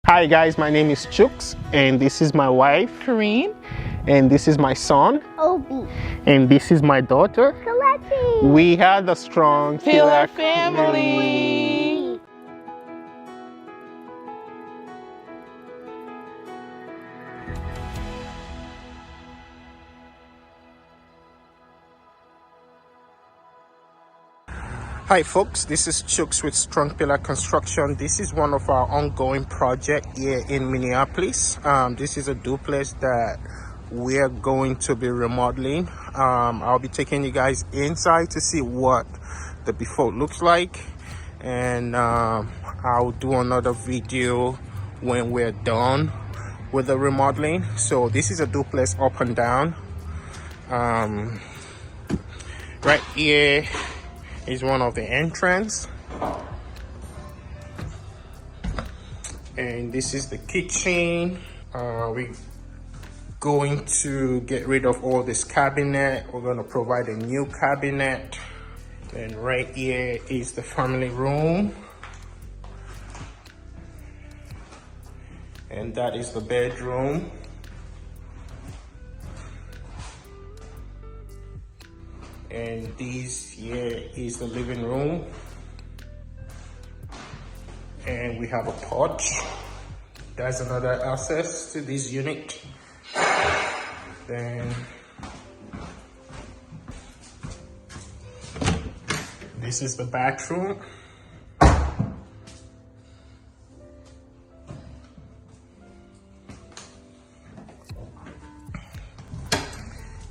Hi guys, my name is Chooks and this is my wife, Kareen. and this is my son, Obi. and this is my daughter. Kalechi. We are the strong Pillar family. Hi folks, this is Chooks with Strong Pillar Construction. This is one of our ongoing projects here in Minneapolis. This is a duplex that we're going to be remodeling. I'll be taking you guys inside to see what the before looks like, and I'll do another video when we're done with the remodeling. So this is a duplex up and down. Right here is one of the entrance, and this is the kitchen. We're going to get rid of all this cabinet. We're going to provide a new cabinet. And right here is the family room, and that is the bedroom. And this here is the living room, and we have a porch. That's another access to this unit. Then this is the bathroom.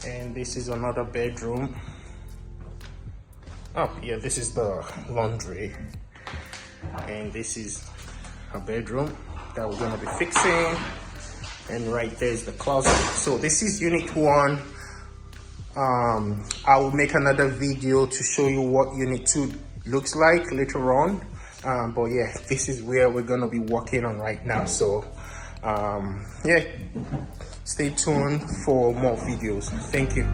And this is another bedroom. Oh yeah, this is the laundry, and this is a bedroom that we're gonna be fixing, and right there is the closet. So this is unit 1. I will make another video to show you what unit 2 looks like later on, but yeah, this is where we're gonna be working on right now. So yeah, stay tuned for more videos. Thank you.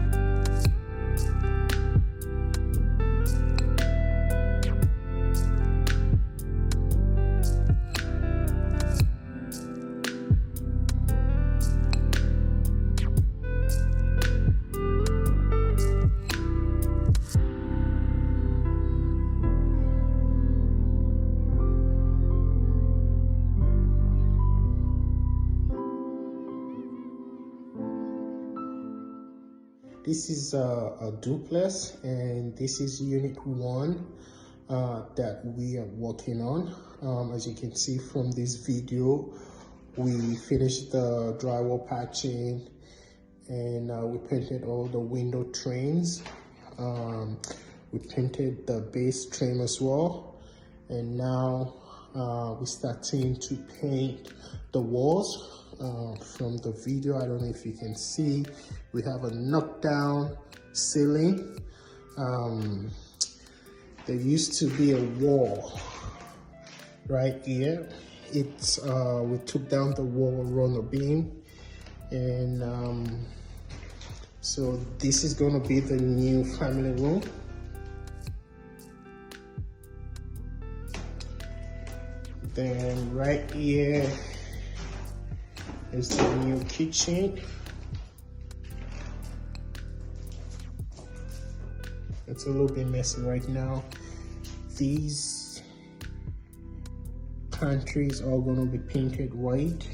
This is a duplex, and this is unit 1 that we are working on. As you can see from this video, we finished the drywall patching, and we painted all the window trims. We painted the base trim as well, and now we're starting to paint the walls. From the video, I don't know if you can see, we have a knockdown ceiling. There used to be a wall right here. It's we took down the wall around the beam, and so this is going to be the new family room. Then right here is the new kitchen. It's a little bit messy right now. These pantries are going to be painted white,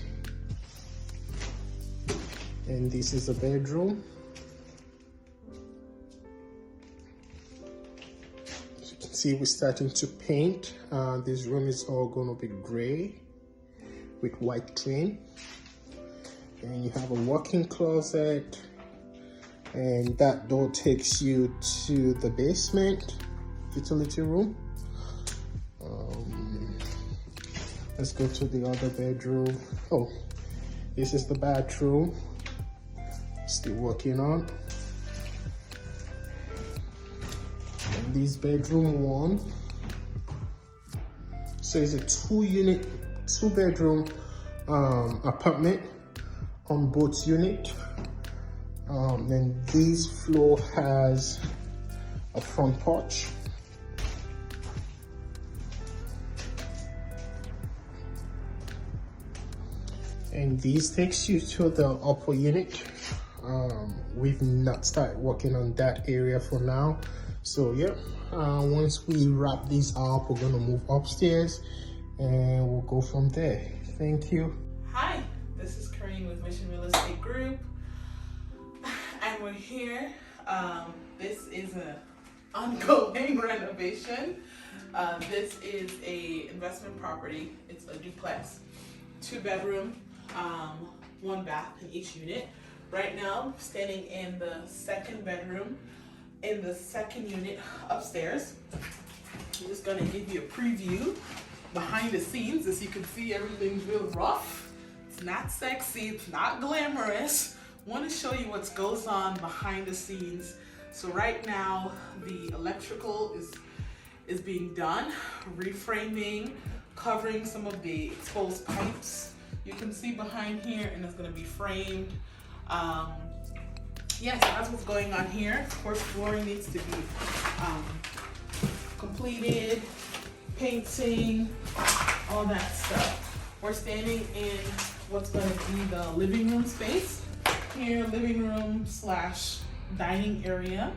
and this is the bedroom. As you can see, we're starting to paint. This room is all going to be gray with white trim. And you have a walk-in closet, and that door takes you to the basement utility room. Let's go to the other bedroom. Oh, this is the bathroom. Still working on. And this bedroom 1. So it's a 2-bedroom apartment on both unit. And this floor has a front porch. And this takes you to the upper unit. We've not started working on that area for now. So yeah, once we wrap these up, we're gonna move upstairs and we'll go from there. Thank you. Hi, this is Corinne with Mission Real Estate Group, and we're here. This is an ongoing renovation. This is a investment property. It's a duplex, 2-bedroom, 1 bath in each unit. Right now, standing in the 2nd bedroom in the 2nd unit upstairs. I'm just gonna give you a preview behind the scenes. As you can see, everything's real rough. It's not sexy, it's not glamorous. Want to show you what goes on behind the scenes. So right now, the electrical is being done, reframing, covering some of the exposed pipes. You can see behind here, and it's gonna be framed. Yeah, so that's what's going on here. Of course, flooring needs to be completed, painting, all that stuff. We're standing in what's going to be the living room space. Here, living room / dining area.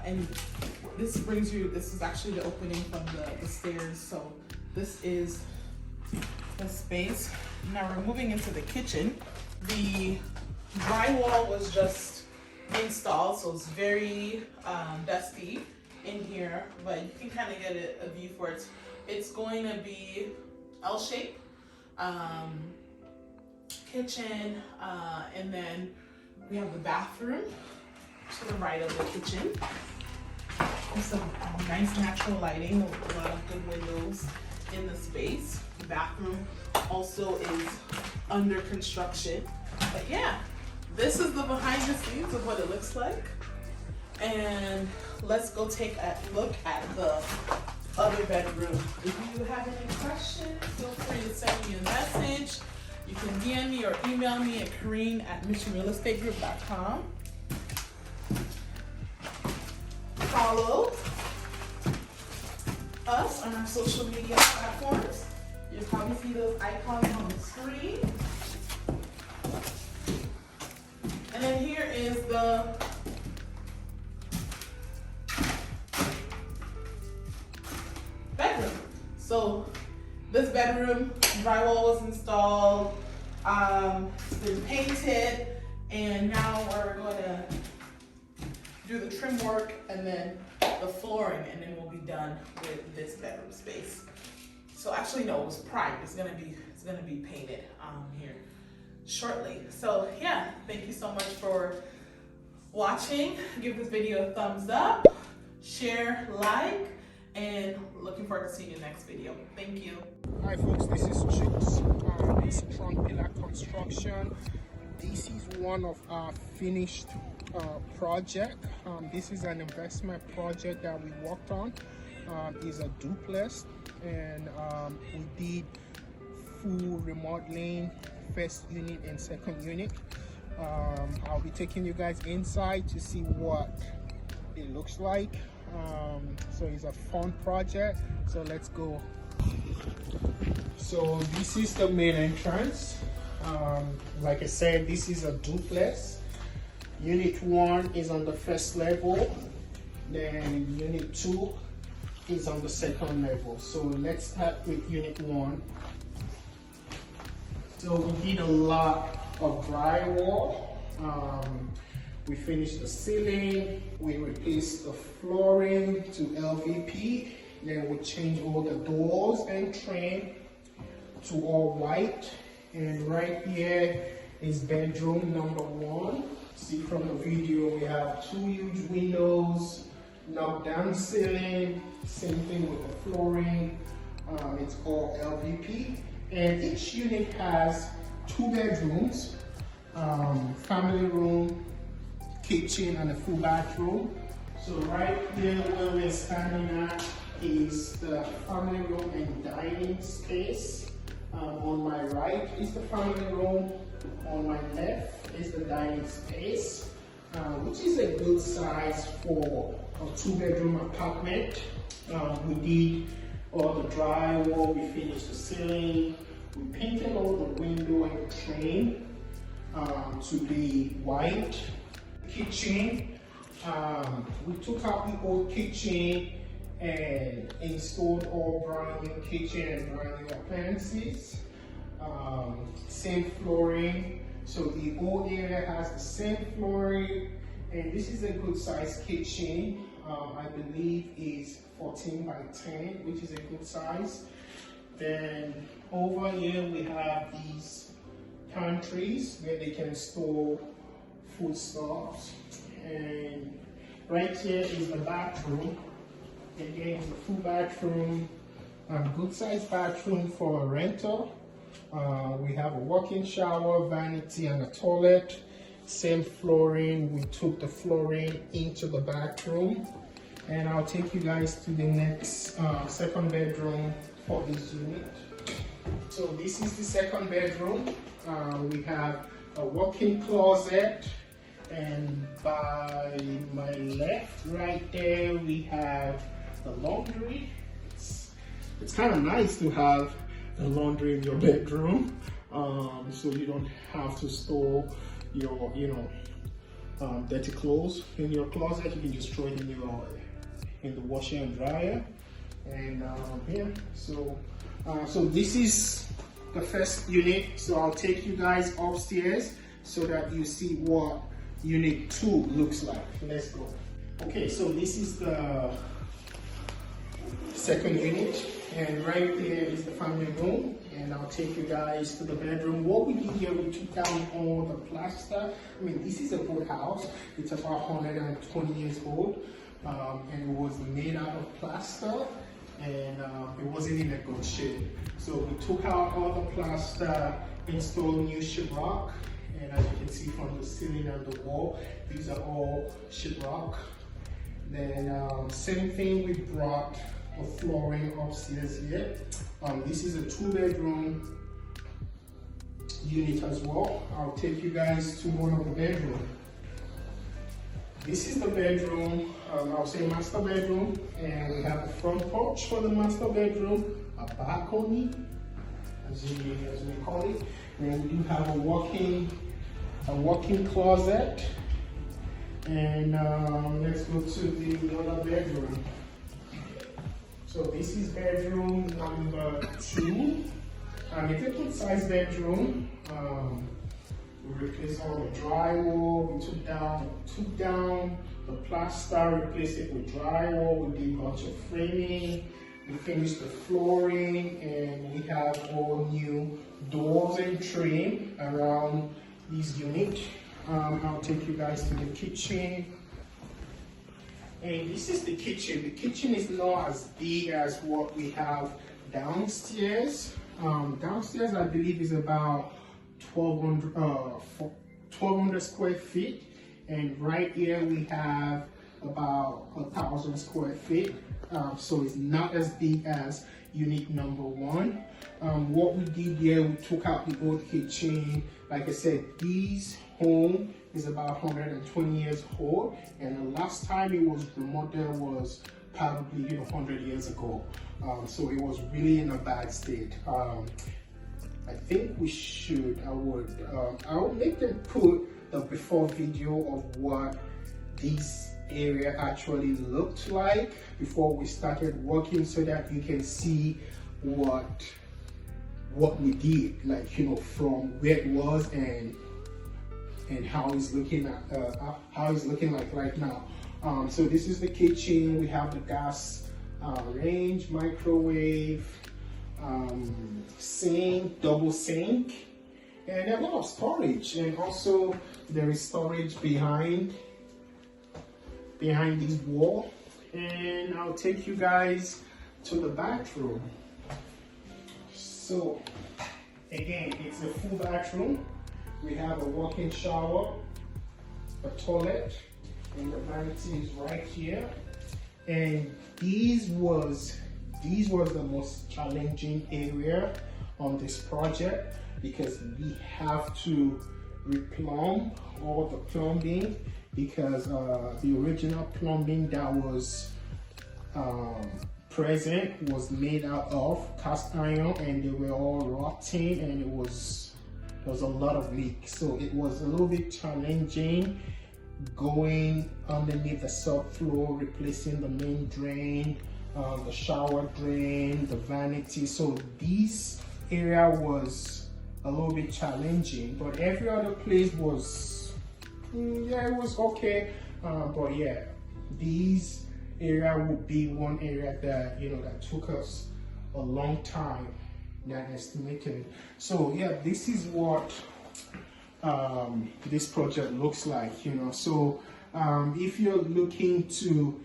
And this brings you, this is actually the opening from the stairs. So this is the space. Now we're moving into the kitchen. The drywall was just installed, so it's very dusty in here, but you can kind of get a view for it. It's going to be L-shaped kitchen, and then we have the bathroom to the right of the kitchen. There's some nice natural lighting, a lot of good windows in the space. The bathroom also is under construction. But yeah, this is the behind the scenes of what it looks like. And let's go take a look at the other bedroom. If you have any questions, feel free to send me a message. You can DM me or email me at Corinne@missionrealestategroup.com. Follow us on our social media platforms. You'll probably see those icons on the screen. And then here is the bedroom. So this bedroom, drywall was installed, it's been painted, and now we're going to do the trim work and then the flooring, and then we'll be done with this bedroom space. So actually, no, it was primed. It's gonna be painted here shortly. So yeah, thank you so much for watching. Give this video a thumbs up, share, like, and looking forward to seeing you next video. Thank you. Hi folks, this is Jukes. It's Strong Pillar Construction. This is one of our finished project. This is an investment project that we worked on. It's a duplex, and we did full remodeling, 1st unit and 2nd unit. I'll be taking you guys inside to see what it looks like. So it's a fun project, so let's go. So this is the main entrance. Like I said, this is a duplex. Unit 1 is on the 1st level, then unit 2 is on the 2nd level. So let's start with unit 1. So we did a lot of drywall. We finished the ceiling, we replaced the flooring to LVP, then we changed all the doors and trim to all white. And right here is bedroom number 1. See from the video, we have 2 huge windows, knocked down ceiling, same thing with the flooring. It's all LVP. And each unit has 2 bedrooms, family room, kitchen, and a full bathroom. So right here where we're standing at is the family room and dining space. On my right is the family room. On my left is the dining space, which is a good size for a 2-bedroom apartment. We did all the drywall, we finished the ceiling, we painted all the windows. window and frame to be white. Kitchen, we took out the old kitchen and installed all brand new kitchen and brand new appliances. Same flooring, so the old area has the same flooring, and this is a good size kitchen. I believe is 14 by 10, which is a good size. Then over here we have these pantries where they can store foodstuffs, and right here is the bathroom. Again, the full bathroom, good size bathroom for a renter. We have a walk-in shower, vanity, and a toilet. Same flooring. We took the flooring into the bathroom, and I'll take you guys to the next second bedroom for this unit. So this is the second bedroom. We have a walk-in closet, and by my left, right there, we have the laundry. It's kind of nice to have a laundry in your bedroom, so you don't have to store your, dirty clothes in your closet. You can just throw it in the washer and dryer. And yeah, so this is the first unit. So I'll take you guys upstairs so that you see what unit 2 looks like. Let's go. Okay, so this is the second unit, and right there is the family room, and I'll take you guys to the bedroom. What we did here, we took down all the plaster. I mean, this is a good house. It's about 120 years old, and it was made out of plaster, and it wasn't in a good shape. So we took out all the plaster, installed new sheetrock, and as you can see from the ceiling and the wall, these are all sheetrock. Then same thing, we brought the flooring upstairs here. This is a 2-bedroom unit as well. I'll take you guys to one of the bedrooms. This is the bedroom, I'll say master bedroom, and we have a front porch for the master bedroom, a balcony, as we call it. And we do have a walk-in closet. And let's go to the other bedroom. So this is bedroom number 2. It's a good size bedroom. We replaced all the drywall. We took down the plaster, replaced it with drywall. We did a bunch of framing. We finished the flooring, and we have all new doors and trim around this unit. I'll take you guys to the kitchen. And this is the kitchen. The kitchen is not as big as what we have downstairs. Downstairs, I believe, is about 1,200 square feet. And right here we have about 1,000 square feet. So it's not as big as unit number 1. What we did here, we took out the old kitchen. Like I said, this home is about 120 years old, and the last time it was remodeled was probably 100 years ago. So it was really in a bad state. I think we should, I will make them put the before video of what this area actually looked like before we started working, so that you can see what we did, like, from where it was and how it's looking like right now. So this is the kitchen. We have the gas range, microwave, sink, double sink, and a lot of storage. And also there is storage behind this wall. And I'll take you guys to the bathroom. So again, it's a full bathroom. We have a walk-in shower, a toilet, and the vanity is right here. And these was the most challenging area on this project, because we have to replumb all the plumbing, because the original plumbing that was present was made out of cast iron, and they were all rotting, and it was there was a lot of leaks, so it was a little bit challenging going underneath the subfloor, replacing the main drain, the shower drain, the vanity. So this area was a little bit challenging, but every other place was yeah, it was okay. But yeah, this area would be one area that, you know, that took us a long time than estimated. So yeah, this is what this project looks like, you know. So if you're looking to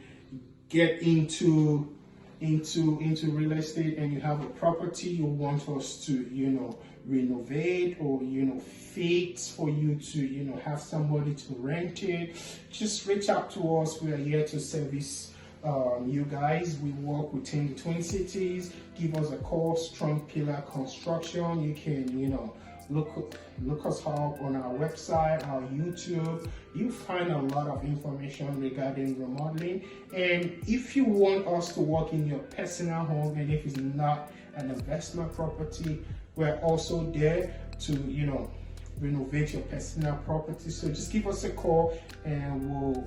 get into real estate and you have a property you want us to, you know, renovate or, you know, fix for you to, you know, have somebody to rent it, just reach out to us. We are here to service you guys. We work within the Twin Cities. Give us a call. Strong Pillar Construction. You can, you know, look us up on our website, our YouTube. You find a lot of information regarding remodeling. And if you want us to work in your personal home, and if it's not an investment property, we're also there to, you know, renovate your personal property. So just give us a call and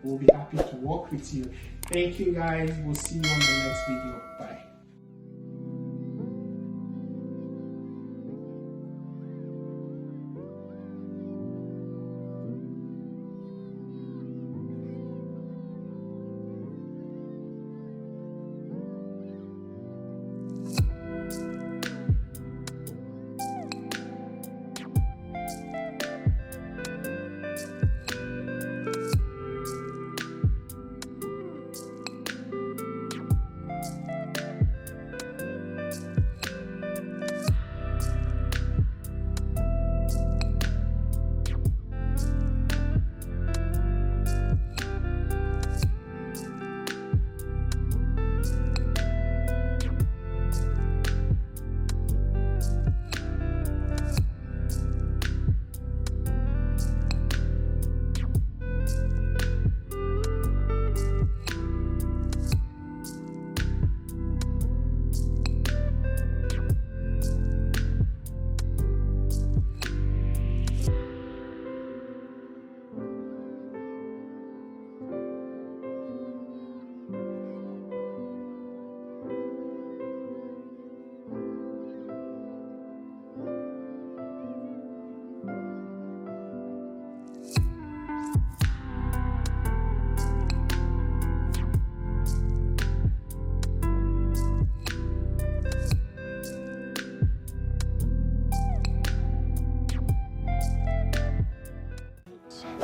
we'll be happy to work with you. Thank you guys. We'll see you on the next video. Bye.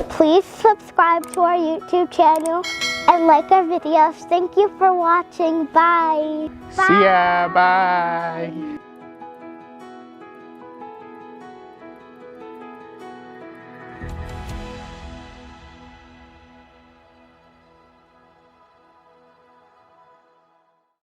Please subscribe to our YouTube channel and like our videos. Thank you for watching. Bye. See ya. Bye.